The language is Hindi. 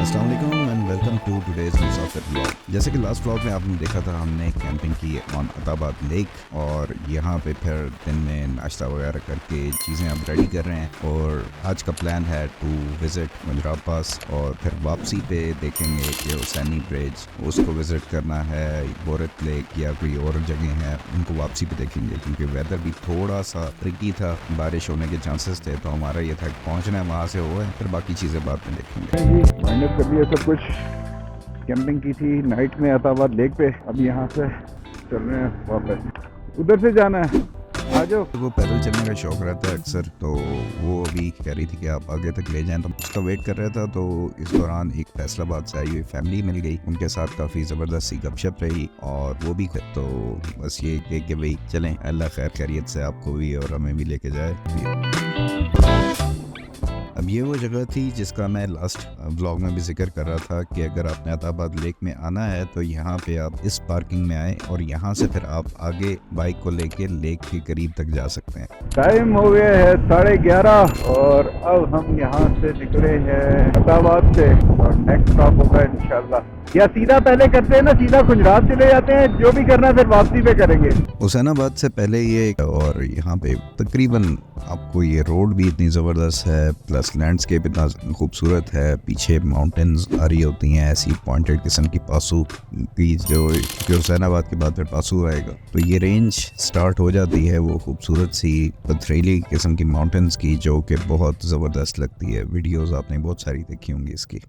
अस्सलाम वालेकुम and welcome to today's Musafir vlog. जैसे कि लास्ट व्लॉग में आपने देखा था, हमने कैंपिंग की ऑन अताबाद लेक और यहाँ पे फिर दिन में नाश्ता वगैरह करके चीज़ें अब रेडी कर रहे हैं। और आज का प्लान है टू विज़िट मुंजराब पास और फिर वापसी पे देखेंगे कि हुसैनी ब्रिज, उसको विज़िट करना है, बोरत लेक या कोई और जगह है उनको वापसी पे देखेंगे, क्योंकि वेदर भी थोड़ा सा ट्रिकी था, बारिश होने के चांसेस थे। तो हमारा ये था कि पहुँचना है वहाँ से, हुआ है, फिर बाकी चीज़ें बाद में देखेंगे। मैंने कभी सब कुछ कैंपिंग की थी नाइट में अताबाद लेक पे। अब यहाँ से चल रहे हैं वापस, उधर से जाना है। आ जाओ। वो पैदल चलने का शौक रहता है अक्सर, तो वो अभी कह रही थी कि आप आगे तक ले जाएं, तो उसका वेट कर रहा था। तो इस दौरान एक फैसलाबाद से आई हुई फैमिली मिल गई, उनके साथ काफ़ी ज़बरदस्त सी गपशप रही और वो भी तो बस ये कह के भाई चलें, अल्लाह खैर खैरियत से आपको भी और हमें भी लेके जाए। अब ये वो जगह थी जिसका मैं लास्ट व्लॉग में भी जिक्र कर रहा था कि अगर आपने अताबाद लेक में आना है तो यहाँ पे आप इस पार्किंग में आए और यहाँ से फिर आप आगे बाइक को लेके लेक के करीब तक जा सकते हैं। टाइम हो गया है 11:30 और अब हम यहाँ से निकले हैं अताबाद से और नेक्स्ट स्टॉप होगा इंशाल्लाह, या सीधा पहले करते हैं ना, सीधा गुजरात चले जाते हैं, जो भी करना फिर वापसी पे करेंगे। हुसैनाबाद से पहले ये, और यहाँ पे तकरीबन आपको ये रोड भी इतनी ज़बरदस्त है, प्लस लैंडस्केप इतना खूबसूरत है, पीछे माउंटेन्स आ रही होती हैं ऐसी पॉइंटेड किस्म की, पासू की जो हुसैनाबाद के बाद फिर पासू आएगा, तो ये रेंज स्टार्ट हो जाती है वो खूबसूरत सी पथरीली किस्म की माउंटेन्स की, जो कि बहुत ज़बरदस्त लगती है। वीडियोस आपने बहुत सारी देखी होंगी इसकी।